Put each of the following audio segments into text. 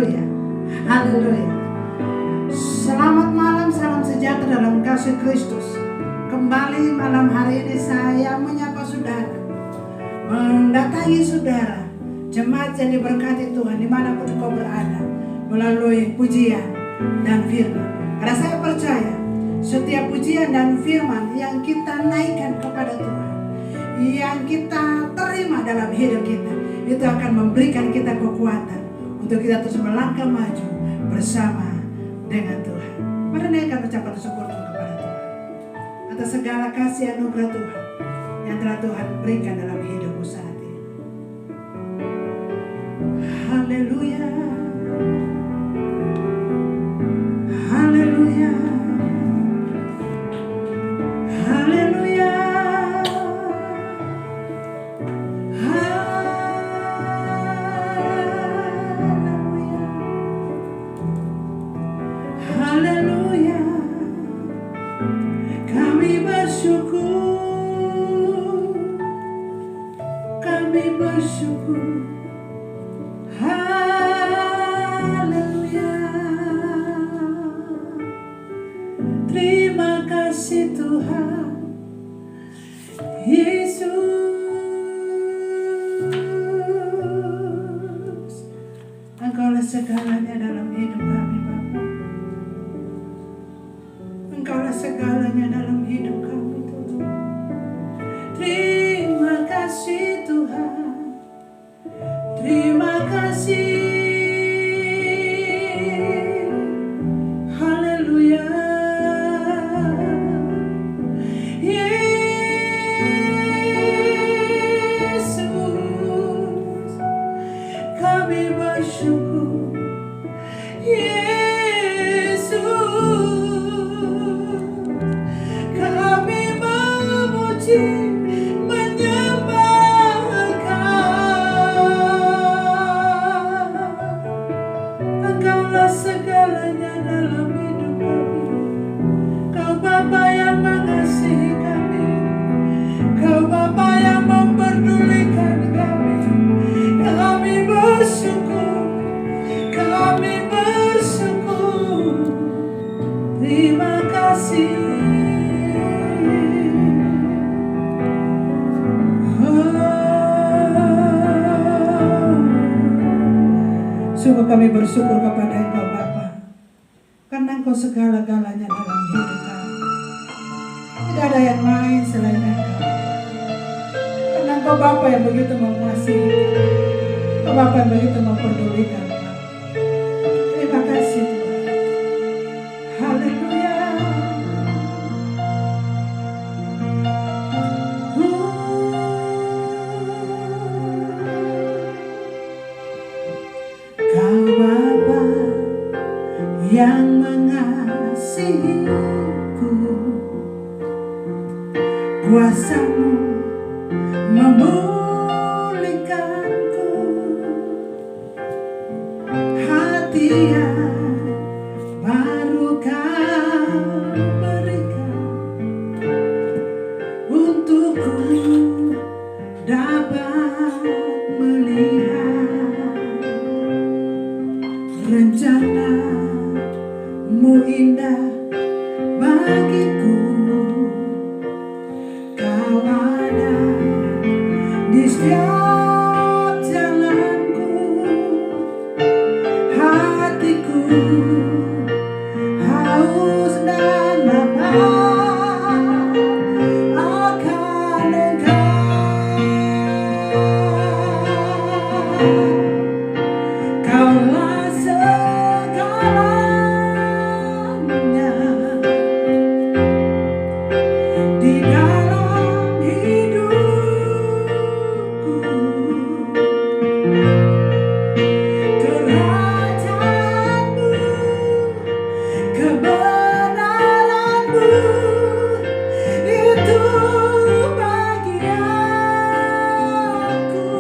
Haleluya. Haleluya. Selamat malam, salam sejahtera dalam kasih Kristus. Kembali malam hari ini saya menyapa saudara, mendatangi saudara, jemaat yang diberkati Tuhan dimanapun kau berada, melalui pujian dan firman. Karena saya percaya setiap pujian dan firman yang kita naikkan kepada Tuhan, yang kita terima dalam hidup kita, itu akan memberikan kita kekuatan untuk kita terus melangkah maju bersama dengan Tuhan. Mari naikkan ucapan syukur kepada Tuhan atas segala kasih anugerah Tuhan yang telah Tuhan berikan dalam hidupmu saat ini. Haleluya. Haleluya. Haleluya. Haleluya. Kami bersyukur. Kami bersyukur. Haleluya. Terima kasih Tuhan Yesus. Engkaulah segalanya dalam hidup kami Bapa. Engkaulah segalanya dalam hidup kami Tuhan. Terima kasih Tuhan. Terima kasih. Haleluya. Yesus, kami bersyukur. Yesus, kami memuji, menyembah Engkau. Engkaulah segalanya dalam hidup kami. Kau Bapa yang mengasihi kami. Kau Bapa yang memperdulikan kami. Kami bersyukur. Kami bersyukur. Terima kasih. Sungguh kami bersyukur kepada Engkau Bapa, karena Engkau segala-galanya dalam hidup kami. Tidak ada yang lain selain Engkau. Karena Engkau Bapa yang begitu mengasihi kami. Engkau Bapa yang begitu memperdulikan kami. Terima kasih Tuhan. Haleluya. Kau Bapa yang mengasihiku, kuasa-Mu memulihkanku, hati yang baru Kau berikan untukku dapat melihat rencana-Mu indah bagiku. Kau ada di setiap jalanku, hatiku haus dan lapar akan Engkau. Kaulah segalanya di dalam hidupku. Kerajaan-Mu, kebenaran-Mu, itu bagi aku.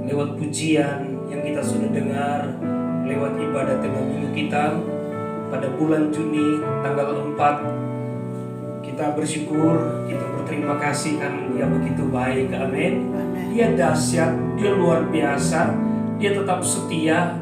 Lewat pujian yang kita sudah dengar, lewat ibadah tengah minggu kita pada bulan Juni tanggal 4, kita bersyukur, kita berterima kasih kan Dia begitu baik, amin. Dia dahsyat, Dia luar biasa, Dia tetap setia.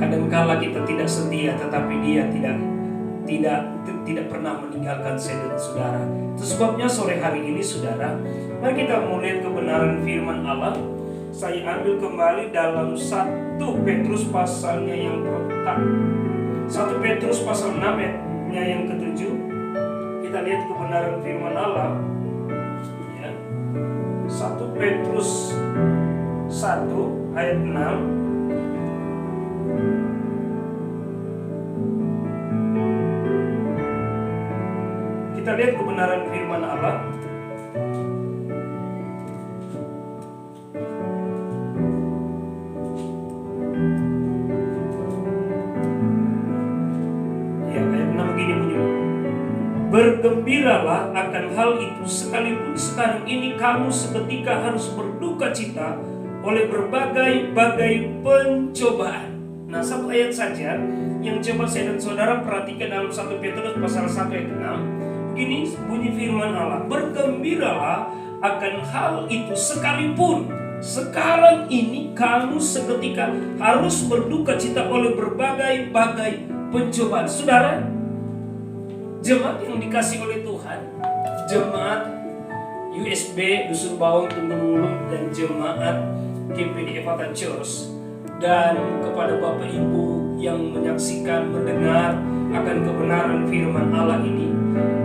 Kadangkala kita tidak setia, tetapi Dia tidak pernah meninggalkan saya dan saudara. Itu sebabnya sore hari ini saudara, mari kita melihat kebenaran firman Allah. Saya ambil kembali dalam 1 Petrus pasalnya yang pertama, 1 Petrus pasal 6 ayatnya yang ke-7. Kita lihat kebenaran firman Allah ya. 1 Petrus 1 ayat 6. Kita lihat kebenaran firman Allah. Bergembiralah akan hal itu, sekalipun sekarang ini kamu seketika harus berduka cita oleh berbagai-bagai pencobaan. Nah, satu ayat saja yang coba saya dan saudara perhatikan dalam 1 Petrus pasal 1 ayat 6. Begini bunyi firman Allah, bergembiralah akan hal itu sekalipun sekarang ini kamu seketika harus berduka cita oleh berbagai-bagai pencobaan. Saudara, jemaat yang dikasih oleh Tuhan, jemaat USB Dusun Bawang Temurulung dan jemaat GPD Ephphatha Church, dan kepada Bapak Ibu yang menyaksikan, mendengar akan kebenaran firman Allah ini.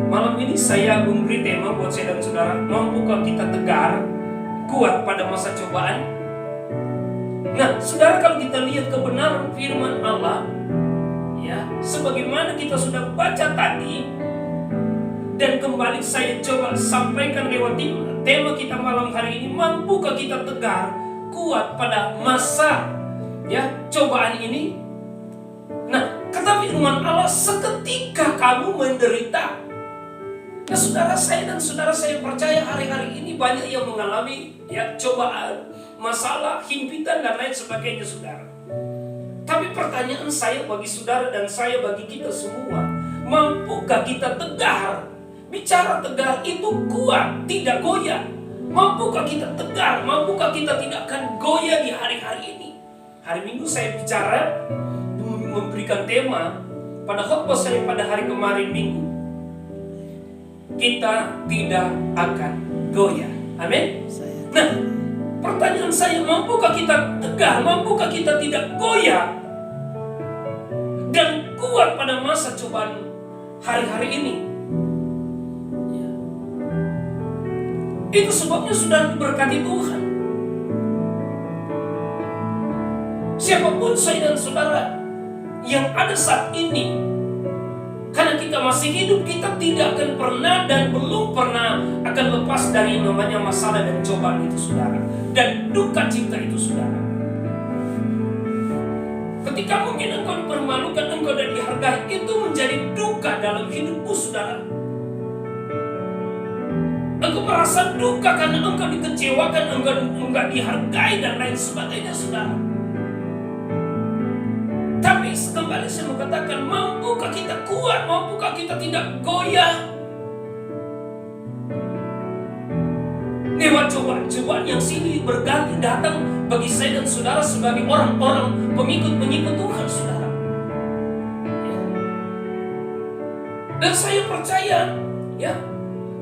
Malam ini saya memberi tema buat saya dan saudara, mampukah kita tegar, kuat pada masa cobaan? Nah, saudara, kalau kita lihat kebenaran firman Allah, ya, sebagaimana kita sudah baca tadi, dan kembali saya coba sampaikan lewat tema kita malam hari ini, mampukah kita tegar, kuat pada masa cobaan ini? Nah, kata firman Allah, seketika kamu menderita. Nah, saudara saya dan saudara saya percaya hari-hari ini banyak yang mengalami cobaan, masalah, himpitan dan lain sebagainya, saudara. Tapi pertanyaan saya bagi saudara dan saya bagi kita semua, mampukah kita tegar? Bicara tegar itu kuat, tidak goyah. Mampukah kita tegar? Mampukah kita tidak akan goyah di hari-hari ini? Hari Minggu saya bicara, memberikan tema pada khotbah saya pada hari kemarin Minggu. Kita tidak akan goyah. Amin. Nah, pertanyaan saya, mampukah kita tegar? Mampukah kita tidak goyah dan kuat pada masa cobaan hari-hari ini? Ya. Itu sebabnya sudah diberkati Tuhan. Siapapun saya dan saudara yang ada saat ini, karena kita masih hidup, kita tidak akan pernah dan belum pernah akan lepas dari namanya masalah dan cobaan itu, saudara, dan duka cita itu, saudara. Ketika mungkin engkau dipermalukan, engkau tidak dihargai, itu menjadi duka dalam hidupmu, saudara. Engkau merasa duka karena engkau dikecewakan, engkau enggak dihargai dan lain sebagainya, saudara. Tapi kembali saya mau katakan, mampukah kita kuat, mampukah kita tidak goyah lewat cobaan-cobaan yang silih berganti datang bagi saya dan saudara sebagai orang-orang pengikut-pengikut Tuhan, saudara. Ya. Dan saya percaya,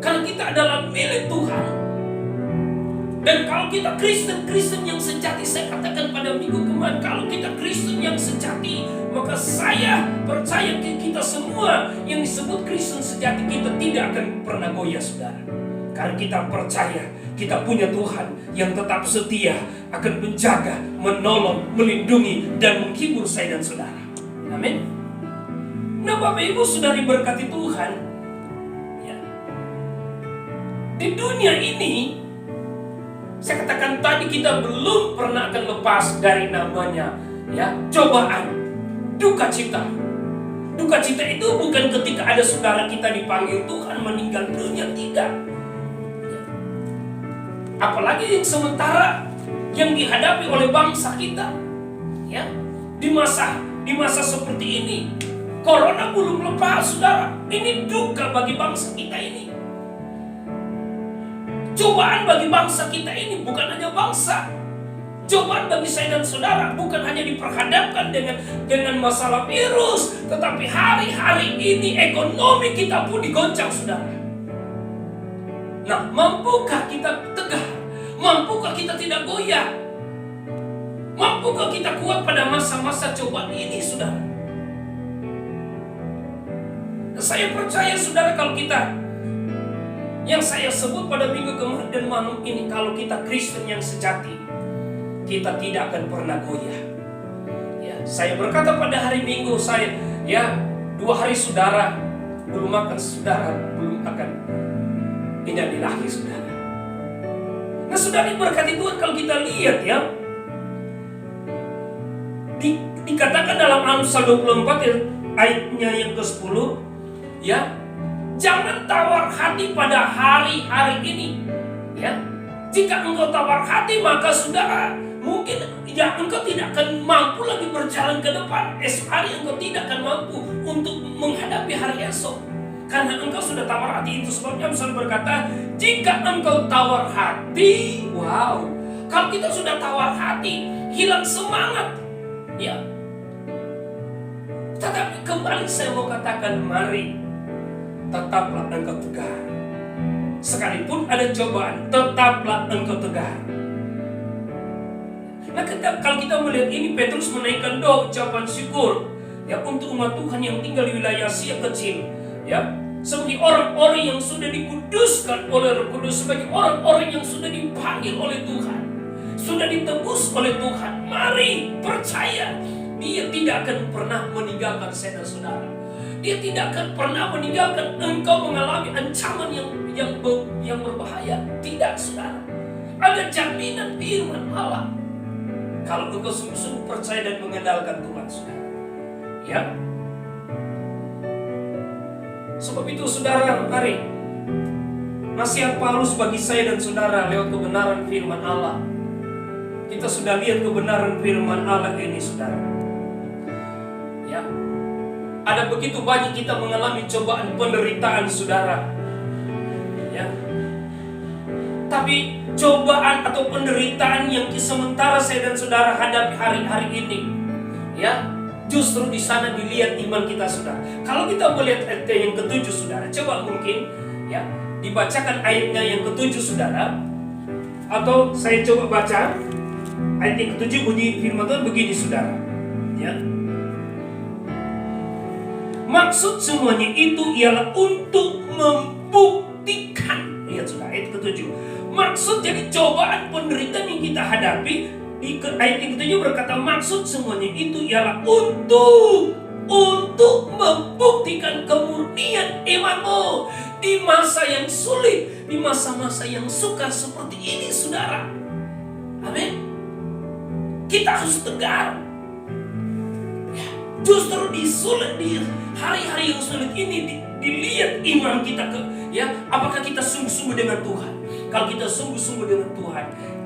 karena kita adalah milik Tuhan, Dan kalau kita Kristen yang sejati, saya katakan pada minggu kemarin, kalau kita Kristen yang sejati, maka saya percaya kita semua yang disebut Kristen sejati, kita tidak akan pernah goyah, saudara. Karena kita percaya kita punya Tuhan yang tetap setia, akan menjaga, menolong, melindungi, dan menghibur saya dan saudara. Amin. Nah, Bapak Ibu Saudari berkati Tuhan, ya. Di dunia ini, saya katakan tadi, kita belum pernah akan lepas dari namanya, ya, cobaan, duka cita. Duka cita itu bukan ketika ada saudara kita dipanggil Tuhan meninggal dunia, tidak. Ya. Apalagi yang sementara yang dihadapi oleh bangsa kita, ya, di masa seperti ini, corona belum lepas, saudara. Ini duka bagi bangsa kita ini. Cobaan bagi bangsa kita ini bukan hanya bangsa. Cobaan bagi saya dan saudara bukan hanya diperhadapkan dengan masalah virus, tetapi hari-hari ini ekonomi kita pun digoncang, saudara. Nah, mampukah kita tegar? Mampukah kita tidak goyah? Mampukah kita kuat pada masa-masa cobaan ini, saudara? Saya percaya, saudara, kalau kita yang saya sebut pada minggu kemarin dan malam ini, kalau kita Kristen yang sejati, kita tidak akan pernah goyah. Ya, saya berkata pada hari Minggu, saya, ya, 2 hari saudara belum makan, saudara belum akan innalillahi, saudara. Nah, saudara berkati Tuhan, kalau kita lihat, ya, dikatakan dalam Amsal 24 ayatnya yang ke-10, ya, jangan tawar hati pada hari-hari ini, ya. Jika engkau tawar hati, maka saudara, mungkin ya engkau tidak akan mampu lagi berjalan ke depan. Esok hari engkau tidak akan mampu untuk menghadapi hari esok, karena engkau sudah tawar hati. Itu sebabnya Amsal berkata, jika engkau tawar hati, wow, kalau kita sudah tawar hati, hilang semangat, ya. Tetapi kembali saya mau katakan, mari tetaplah engkau tegar. Sekalipun ada cobaan, tetaplah engkau tegar. Nah, kalau kita melihat ini, Petrus menaikkan doa ucapan syukur, ya, untuk umat Tuhan yang tinggal di wilayah Asia kecil, ya, sebagai orang-orang yang sudah dikuduskan oleh Roh Kudus, sebagai orang-orang yang sudah dipanggil oleh Tuhan, sudah ditebus oleh Tuhan. Mari percaya, Dia tidak akan pernah meninggalkan saya dan saudara. Dia tidak akan pernah meninggalkan engkau mengalami ancaman yang berbahaya. Tidak, saudara. Ada jaminan firman Allah kalau engkau sungguh-sungguh percaya dan mengandalkan Tuhan, saudara. Ya. Sebab itu, saudara, mari nasihat Paulus bagi saya dan saudara lewat kebenaran firman Allah. Kita sudah lihat kebenaran firman Allah ini, saudara. Ya. Ada begitu banyak kita mengalami cobaan, penderitaan, saudara. Ya. Tapi cobaan atau penderitaan yang sementara saya dan saudara hadapi hari-hari ini, ya, justru di sana dilihat iman kita, saudara. Kalau kita melihat ayat yang ke-7, saudara, coba mungkin, ya, dibacakan ayatnya yang ke-7, saudara. Atau saya coba baca ayat yang ke-7, bunyi firman Tuhan begini, saudara. Ya. Maksud semuanya itu ialah untuk membuktikan. Lihat, sudah ayat ke-7. Maksud jadi cobaan, penderitaan yang kita hadapi, di ayat yang ke-7 berkata, maksud semuanya itu ialah untuk membuktikan kemurnian imanmu di masa yang sulit, di masa-masa yang sukar seperti ini, saudara. Amin. Kita harus tegar. Ya, justru di hari-hari yang sulit ini dilihat iman kita, ya, apakah kita sungguh-sungguh dengan Tuhan. Kalau kita sungguh-sungguh dengan Tuhan,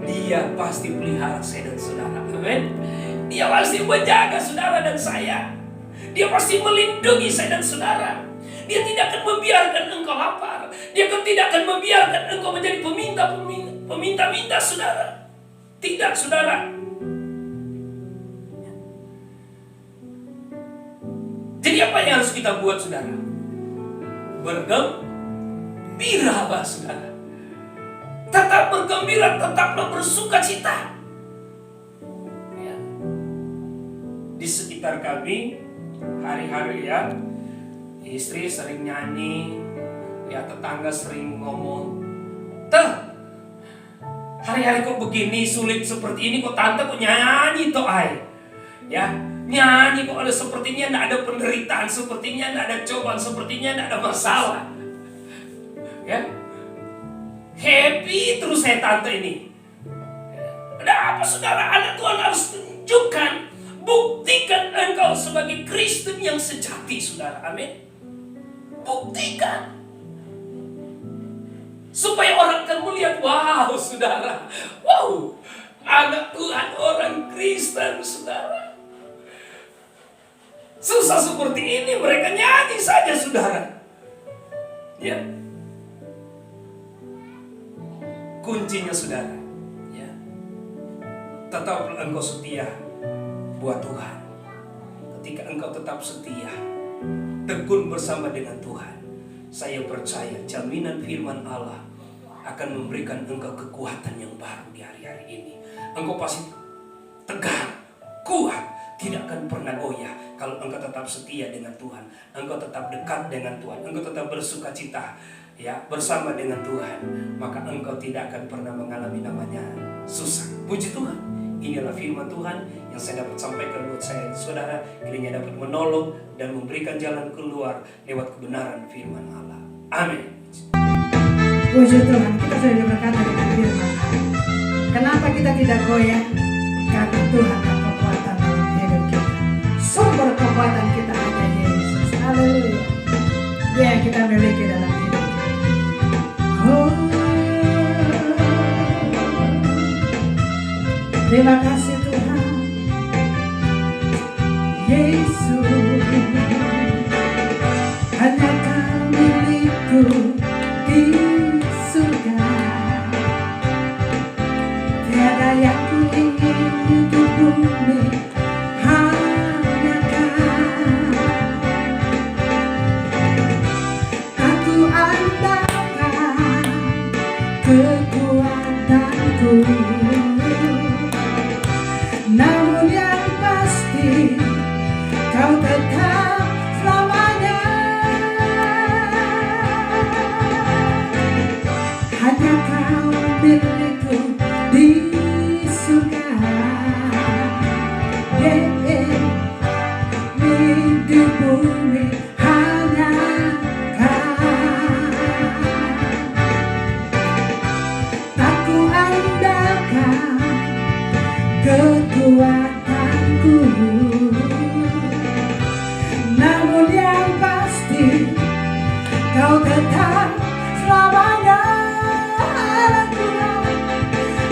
Dia pasti pelihara saya dan saudara. Amin. Dia pasti menjaga saudara dan saya. Dia pasti melindungi saya dan saudara. Dia tidak akan membiarkan engkau lapar. Dia tidak akan membiarkan engkau menjadi peminta-minta, saudara. Tidak, saudara. Jadi apa yang harus kita buat, saudara? Bergembira, saudara. tetap bergembira, tetaplah bersuka cita. Ya. Di sekitar kami hari-hari ya, istri sering nyanyi, ya tetangga sering ngomong, "Teh, hari-hari kok begini sulit seperti ini, kok tante kok nyanyi toh ay?" Ya, nyanyi kok ada sepertinya tidak ada penderitaan, sepertinya tidak ada cobaan, sepertinya tidak ada masalah. Ya, happy terus saya tante ini. Ada apa saudara? Anak Tuhan harus tunjukkan, buktikan engkau sebagai Kristen yang sejati, saudara. Amin. Buktikan. Supaya orang akan melihat, wow saudara, wow, anak Tuhan orang Kristen, saudara. Susah seperti ini mereka nyanyi saja, saudara. Ya. Kuncinya, saudara, ya, tetaplah engkau setia buat Tuhan. Ketika engkau tetap setia, tekun bersama dengan Tuhan, saya percaya jaminan firman Allah akan memberikan engkau kekuatan yang baru di hari-hari ini. Engkau pasti tegar, kuat, tidak akan pernah goyah kalau engkau tetap setia dengan Tuhan. Engkau tetap dekat dengan Tuhan, engkau tetap bersuka cita ya bersama dengan Tuhan, maka engkau tidak akan pernah mengalami namanya susah. Puji Tuhan. Inilah firman Tuhan yang saya dapat sampaikan buat saya, saudara. Kiranya dapat menolong dan memberikan jalan keluar lewat kebenaran firman Allah. Amin. Puji Tuhan, kita sudah diberkati dengan firman Allah. Kenapa kita tidak goyah? Karena Tuhan adalah kekuatan dalam hidup kita. Sumber kekuatan kita hanya Yesus. Haleluya. Dia yang kita miliki dalam hidup kita. Oh, terima kasih Tuhan Yesus, hanya Kau milikku di surga. Tiada yang ku ingin di bumi, hanya Kau. Aku andalkan kekuatanku, namun yang pasti Kau tetap selamanya. Hanya Kau milikku di surga. Di bumi hanya Kau. Tak ku andalkan kekuatanku, namun yang pasti Kau tetap selamanya.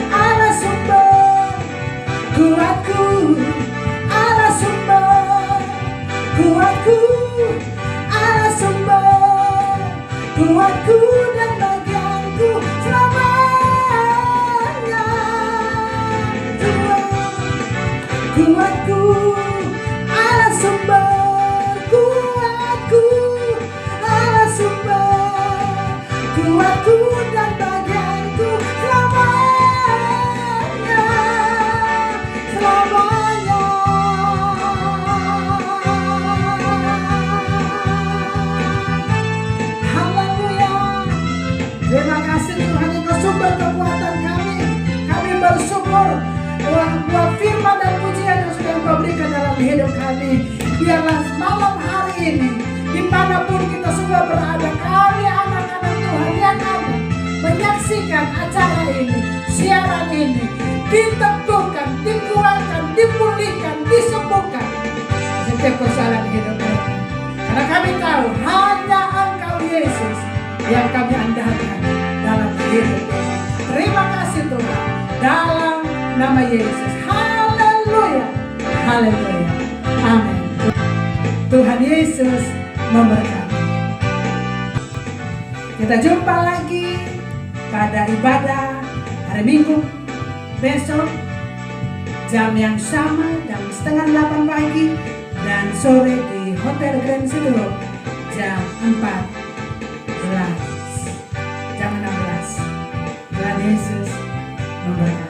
Allah sumber kuatku, Allah sumber kuatku, Allah sumber kuatku dan bagianku selamanya. Kuatku, Allah sumber kuatku, Allah sumber kuatku dan bagianku selamanya, selamanya. Haleluya. Terima kasih Tuhan, Engkau sumber kekuatan kami. Kami bersyukur buat firman dan pujian yang sudah Engkau berikan dalam hidup kami. Biarlah malam hari ini, dimanapun kita semua berada, kami anak-anak Tuhan yang ada menyaksikan acara ini, siaran ini, diteguhkan, dikuatkan, dipulihkan, disembuhkan setiap persoalan hidup mereka. Karena kami tahu hanya Engkau Yesus yang kami andalkan dalam hidup ini. Terima kasih Tuhan, dalam nama Yesus. Haleluya, haleluya, amin. Tuhan Yesus memberkati. Kita jumpa lagi pada ibadah hari Minggu besok, jam yang sama, jam 7:30 pagi, dan sore di Hotel Grand Sidro jam 16. Yesus memberkati.